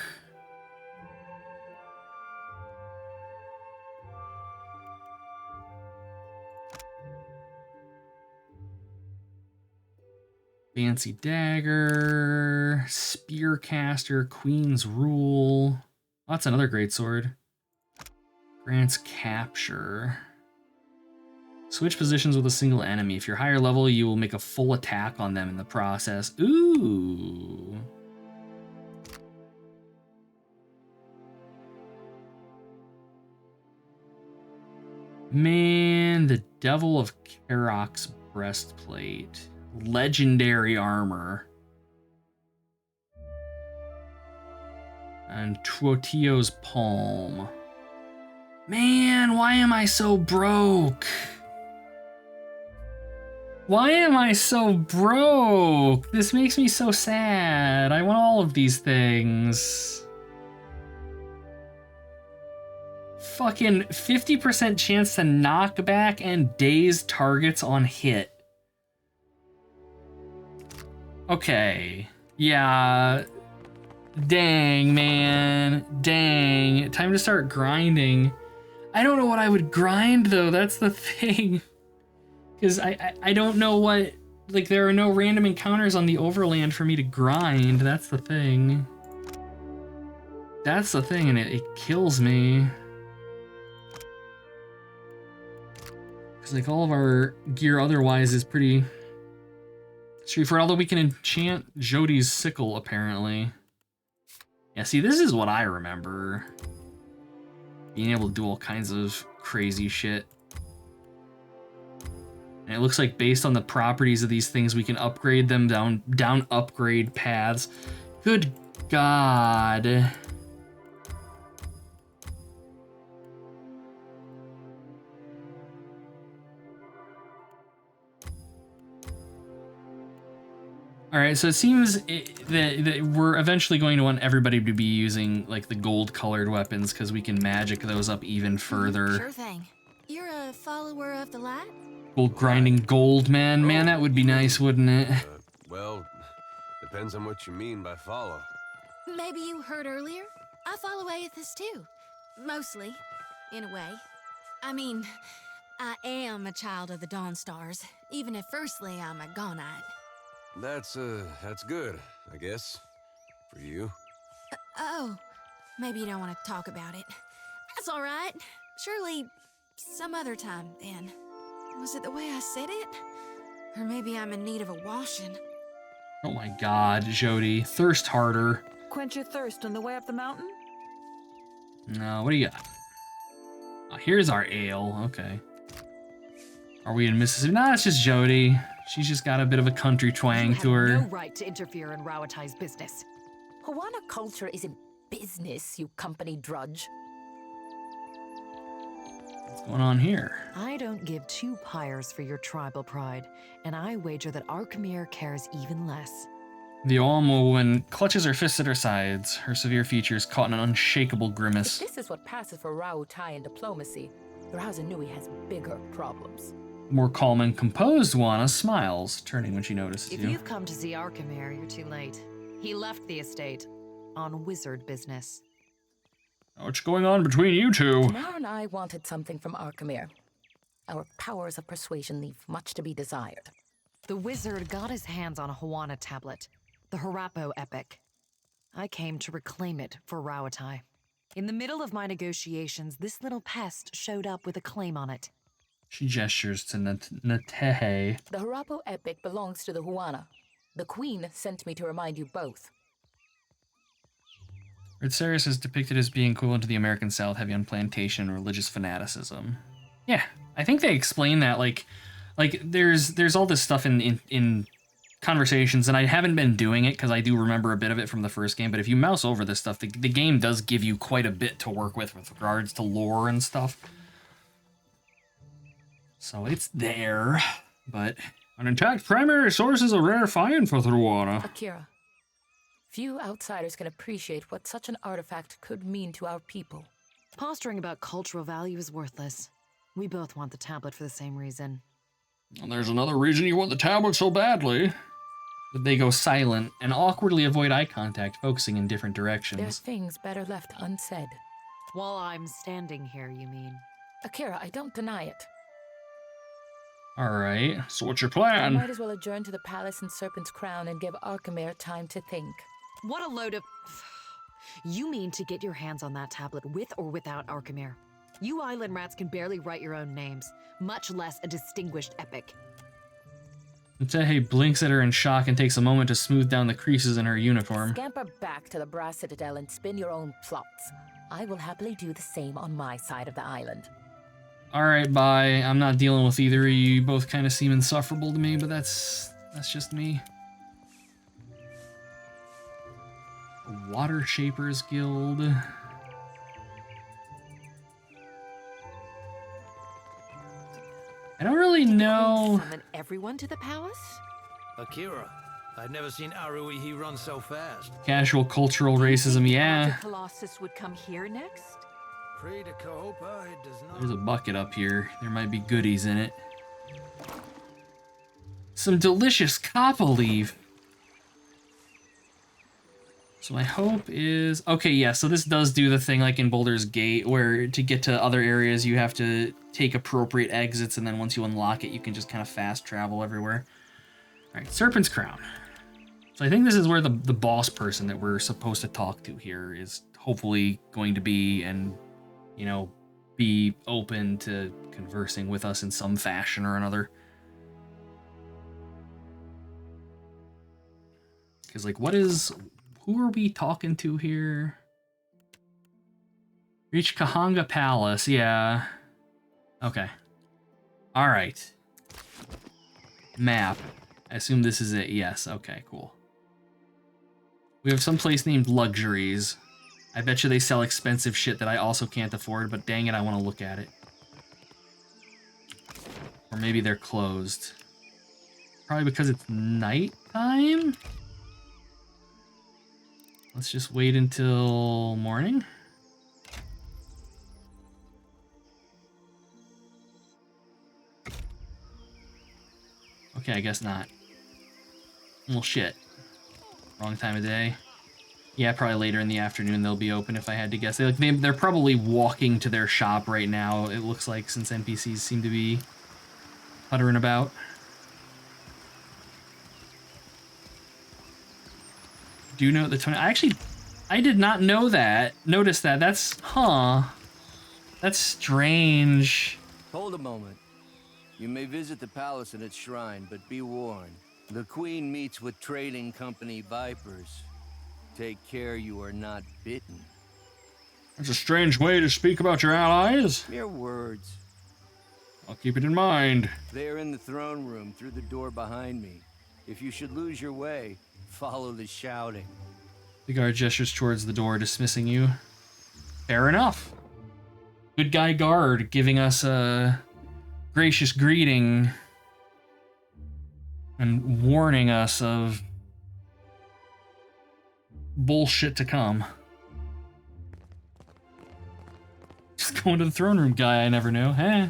Fancy dagger, spearcaster, queen's rule. Oh, that's another great sword. Grants capture. Switch positions with a single enemy. If you're higher level, you will make a full attack on them in the process. Ooh. Man, the Devil of Karok's breastplate. Legendary armor. And Tuotio's palm. Man, why am I so broke? Why am I so broke? This makes me so sad. I want all of these things. Fucking 50% chance to knock back and daze targets on hit. Okay. Yeah. Dang, man. Dang. Time to start grinding. I don't know what I would grind, though. That's the thing. Because I don't know what... Like, there are no random encounters on the overland for me to grind. That's the thing. That's the thing, and it kills me. Because, like, all of our gear otherwise is pretty straightforward. Although we can enchant Jodi's sickle, apparently. Yeah, see, this is what I remember. Being able to do all kinds of crazy shit. And it looks like based on the properties of these things, we can upgrade them down upgrade paths. Good God. All right, so it seems that we're eventually going to want everybody to be using like the gold-colored weapons because we can magic those up even further. Sure thing. You're a follower of the light? Gold grinding gold, man. Man, that would be nice, wouldn't it? Well, depends on what you mean by follow. Maybe you heard earlier? I follow Aethys too. Mostly, in a way. I mean, I am a child of the Dawn Stars, even if firstly I'm a Gonite. That's good, I guess. For you. Oh, maybe you don't want to talk about it. That's all right. Surely some other time, then. Was it the way I said it? Or maybe I'm in need of a washing. Oh my god, Jody. Thirst harder. Quench your thirst on the way up the mountain? No, what do you got? Oh, here's our ale. Okay. Are we in Mississippi? Nah, it's just Jody. She's just got a bit of a country twang to her. You have no right to interfere in Rawatai's business. Huana culture isn't business, you company drudge. What's going on here? I don't give 2 pyres for your tribal pride, and I wager that Arkemir cares even less. The Olmo woman clutches her fists at her sides, her severe features caught in an unshakable grimace. If this is what passes for Raotai in diplomacy, Rauzanui has bigger problems. More calm and composed Juana smiles, turning when she notices If you. you've come to see Arkemir, you're too late. He left the estate on wizard business. What's going on between you two? Tamara and I wanted something from Arkemir. Our powers of persuasion leave much to be desired. The wizard got his hands on a Huana tablet, the Harapo epic. I came to reclaim it for Rawatai. In the middle of my negotiations, this little pest showed up with a claim on it. She gestures to Natehe. The Harapo epic belongs to the Huana. The Queen sent me to remind you both. Ritsaris is depicted as being equivalent to the American South, heavy on plantation and religious fanaticism. Yeah, I think they explain that, like there's all this stuff in conversations, and I haven't been doing it because I do remember a bit of it from the first game, but if you mouse over this stuff, the game does give you quite a bit to work with regards to lore and stuff. So it's there, but an intact primary source is a rare find for Thruana. Akira, few outsiders can appreciate what such an artifact could mean to our people. Posturing about cultural value is worthless. We both want the tablet for the same reason. And there's another reason you want the tablet so badly. But they go silent and awkwardly avoid eye contact, focusing in different directions. There's things better left unsaid. While I'm standing here, you mean? Akira, I don't deny it. Alright, so what's your I plan? might as well adjourn to the palace in Serpent's Crown and give Arkemir time to think. What a load of... You mean to get your hands on that tablet with or without Arkemir? You island rats can barely write your own names, much less a distinguished epic. Natehe blinks at her in shock and takes a moment to smooth down the creases in her uniform. Scamper back to the Brass Citadel and spin your own plots. I will happily do the same on my side of the island. Alright, bye. I'm not dealing with either of you. You both kind of seem insufferable to me, but that's just me. Water Shapers Guild. I don't really know. Summon everyone to the palace? Akira, I've never seen Aruihi run so fast. Casual cultural racism, yeah. Colossus would come here next? Pray to Kahopa, it does not. There's a bucket up here. There might be goodies in it. Some delicious kappa leaf. So my hope is... Okay, yeah, so this does do the thing like in Baldur's Gate, where to get to other areas you have to take appropriate exits, and then once you unlock it, you can just kind of fast travel everywhere. Alright, Serpent's Crown. So I think this is where the boss person that we're supposed to talk to here is hopefully going to be, and, you know, be open to conversing with us in some fashion or another. Because, like, who are we talking to here? Reach Kahanga Palace, yeah. Okay. Alright. Map. I assume this is it, yes, okay, cool. We have some place named Luxuries. I bet you they sell expensive shit that I also can't afford, but dang it, I want to look at it. Or maybe they're closed. Probably because it's nighttime? Let's just wait until morning. Okay, I guess not. Well, shit. Wrong time of day. Yeah, probably later in the afternoon they'll be open if I had to guess. They're probably walking to their shop right now, it looks like, since NPCs seem to be puttering about. Do you know the 20? I did not know that. Notice that. That's strange. Hold a moment. You may visit the palace and its shrine, but be warned. The Queen meets with trading company vipers. Take care you are not bitten. That's a strange way to speak about your allies. Mere words. I'll keep it in mind. They are in the throne room through the door behind me. If you should lose your way, follow the shouting. The guard gestures towards the door, dismissing you. Fair enough. Good guy guard giving us a gracious greeting and warning us of bullshit to come. Just going to the throne room guy I never knew, huh?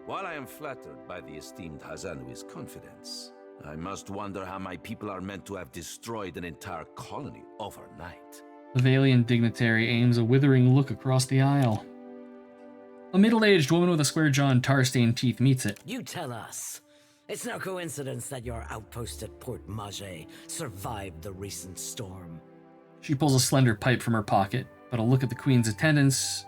While I am flattered by the esteemed Hazanui's confidence, I must wonder how my people are meant to have destroyed an entire colony overnight. The Valiant dignitary aims a withering look across the aisle. A middle-aged woman with a square jaw and tar-stained teeth meets it. You tell us. It's no coincidence that your outpost at Port Mage survived the recent storm. She pulls a slender pipe from her pocket, but a look from the Queen's attendants,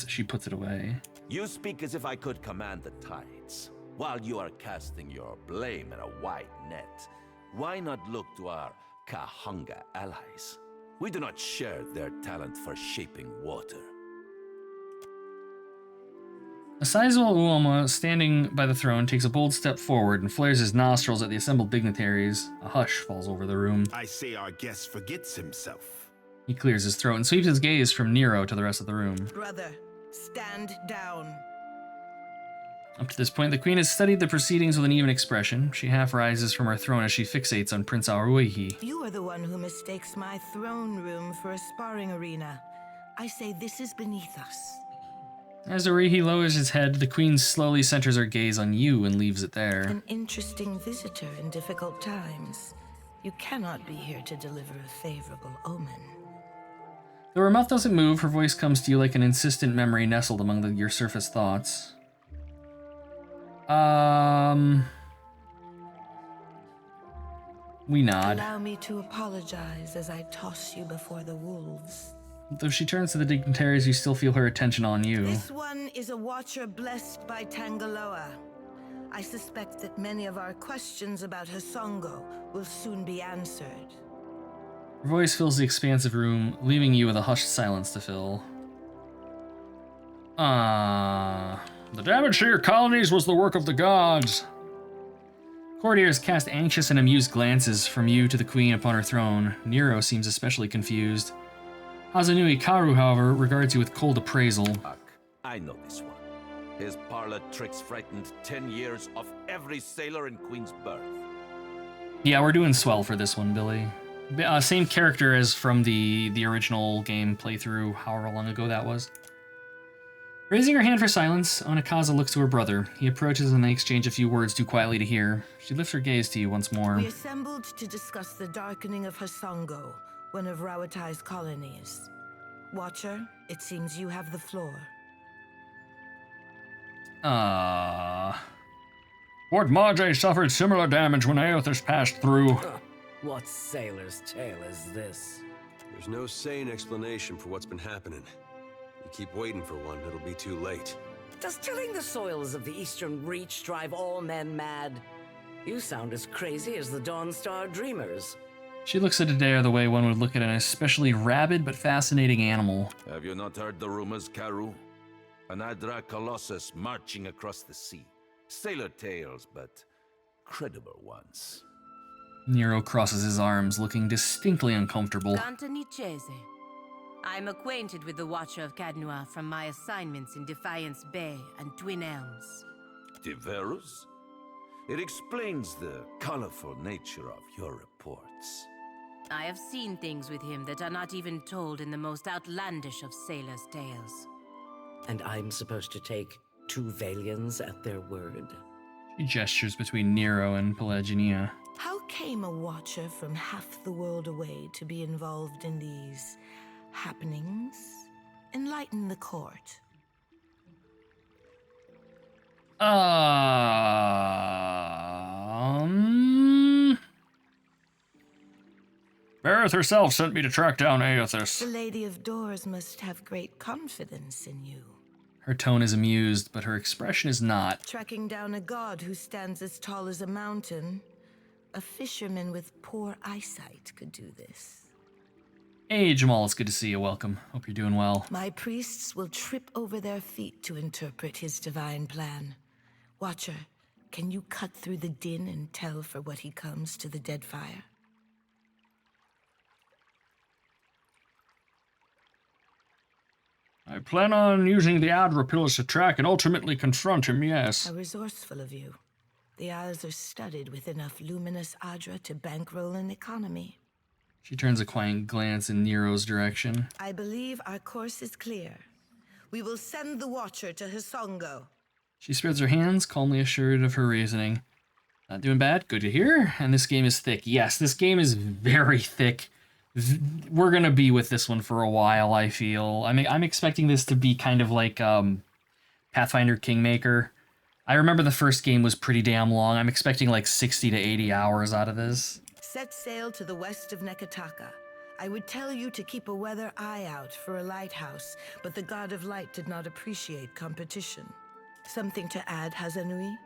she puts it away. You speak as if I could command the tides. While you are casting your blame in a wide net, why not look to our Kahanga allies? We do not share their talent for shaping water. A sizable Uoma standing by the throne takes a bold step forward and flares his nostrils at the assembled dignitaries. A hush falls over the room. I say our guest forgets himself. He clears his throat and sweeps his gaze from Nero to the rest of the room. Brother, stand down. Up to this point, the Queen has studied the proceedings with an even expression. She half rises from her throne as she fixates on Prince Aruihi. You are the one who mistakes my throne room for a sparring arena. I say this is beneath us. As Aruihi lowers his head, the Queen slowly centers her gaze on you and leaves it there. An interesting visitor in difficult times. You cannot be here to deliver a favorable omen. Though her mouth doesn't move, her voice comes to you like an insistent memory nestled among your surface thoughts. We nod. Allow me to apologize as I toss you before the wolves. Though she turns to the dignitaries, you still feel her attention on you. This one is a watcher blessed by Tangaloa. I suspect that many of our questions about Hasongo will soon be answered. Her voice fills the expansive room, leaving you with a hushed silence to fill. The damage to your colonies was the work of the gods. Courtiers cast anxious and amused glances from you to the Queen upon her throne. Nero seems especially confused. Hazanui Karu, however, regards you with cold appraisal. I know this one. His parlor tricks frightened 10 years of every sailor in Queen's birth. Yeah, we're doing swell for this one, Billy. Same character as from the original game playthrough, however long ago that was. Raising her hand for silence, Onakaza looks to her brother. He approaches and they exchange a few words too quietly to hear. She lifts her gaze to you once more. We assembled to discuss the darkening of Hasongo, one of Rauatai's colonies. Watcher, it seems you have the floor. Port Mage suffered similar damage when Aothas passed through. What sailor's tale is this? There's no sane explanation for what's been happening. You keep waiting for one, it'll be too late. Does tilling the soils of the Eastern Reach drive all men mad? You sound as crazy as the Dawnstar Dreamers. She looks at Adair the way one would look at an especially rabid but fascinating animal. Have you not heard the rumors, Karu? An Adra Colossus marching across the sea. Sailor tales, but credible ones. Nero crosses his arms, looking distinctly uncomfortable. Cantanichese. I'm acquainted with the Watcher of Cadnua from my assignments in Defiance Bay and Twin Elms. Diverus? It explains the colorful nature of your reports. I have seen things with him that are not even told in the most outlandish of sailors' tales. And I'm supposed to take two Valians at their word. She gestures between Nero and Pelaginia. How came a watcher from half the world away to be involved in these happenings? Enlighten the court. Aerith herself sent me to track down Aethys. The Lady of Doors must have great confidence in you. Her tone is amused, but her expression is not. Tracking down a god who stands as tall as a mountain. A fisherman with poor eyesight could do this. Hey, Jamal, it's good to see you. Welcome. Hope you're doing well. My priests will trip over their feet to interpret his divine plan. Watcher, can you cut through the din and tell for what he comes to the Deadfire? I plan on using the Adra pillars to track and ultimately confront him, yes. How resourceful of you. The Isles are studded with enough luminous Adra to bankroll an economy. She turns a quiet glance in Nero's direction. I believe our course is clear. We will send the Watcher to Hisongo. She spreads her hands, calmly assured of her reasoning. Not doing bad, good to hear. And this game is thick. Yes, this game is very thick. We're gonna be with this one for a while, I feel. I'm expecting this to be kind of like Pathfinder Kingmaker. I remember the first game was pretty damn long. I'm expecting like 60 to 80 hours out of this. Set sail to the west of Nekataka. I would tell you to keep a weather eye out for a lighthouse, but the God of Light did not appreciate competition. Something to add, Hazanui?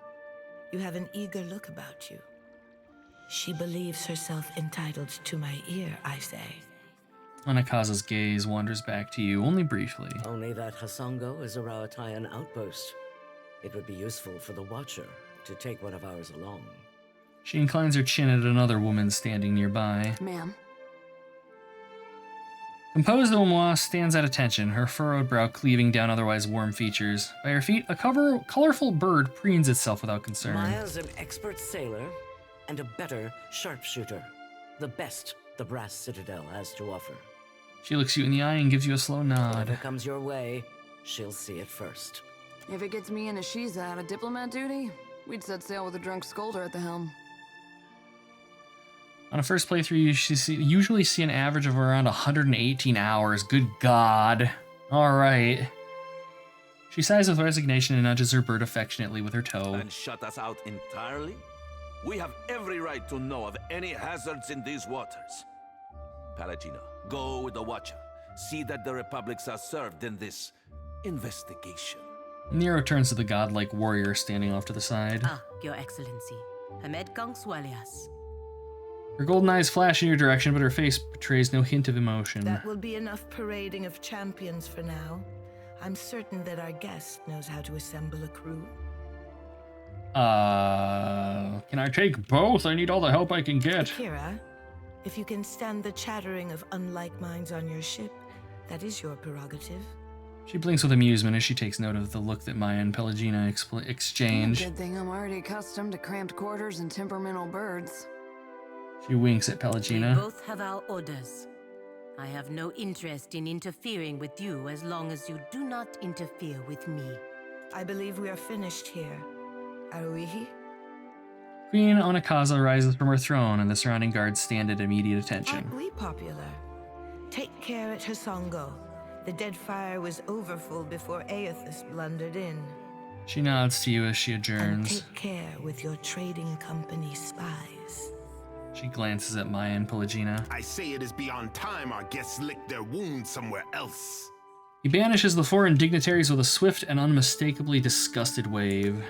You have an eager look about you. She believes herself entitled to my ear, I say. Anakaza's gaze wanders back to you, only briefly. Only that Hisongo is a Rauatayan outpost. It would be useful for the Watcher to take one of ours along. She inclines her chin at another woman standing nearby. Ma'am. Composed Omoa stands at attention, her furrowed brow cleaving down otherwise warm features. By her feet, a colorful bird preens itself without concern. Maya's an expert sailor and a better sharpshooter. The best the Brass Citadel has to offer. She looks you in the eye and gives you a slow nod. Whatever comes your way, she'll see it first. If it gets me and Ashiza out of diplomat duty, we'd set sail with a drunk scolder at the helm. On a first playthrough, you usually see an average of around 118 hours. Good God. Alright. She sighs with resignation and nudges her bird affectionately with her toe. And shut us out entirely? We have every right to know of any hazards in these waters. Palagina, go with the Watcher. See that the Republics are served in this investigation. Nero turns to the godlike warrior standing off to the side. Ah, Your Excellency. Hamed Kang Swalias. Her golden eyes flash in your direction, but her face betrays no hint of emotion. That will be enough parading of champions for now. I'm certain that our guest knows how to assemble a crew. Can I take both? I need all the help I can get. Akira, if you can stand the chattering of unlike minds on your ship, that is your prerogative. She blinks with amusement as she takes note of the look that Maya and Pelagina exchange. Good thing I'm already accustomed to cramped quarters and temperamental birds. She winks at Pelagina. We both have our orders. I have no interest in interfering with you as long as you do not interfere with me. I believe we are finished here. Aruihi? Queen Onakaza rises from her throne and the surrounding guards stand at immediate attention. Aren't we popular? Take care at Hisongo. The Deadfire was overfull before Aethys blundered in. She nods to you as she adjourns. And take care with your trading company spies. She glances at Maya and Pelagina. I say it is beyond time our guests lick their wounds somewhere else. He banishes the foreign dignitaries with a swift and unmistakably disgusted wave.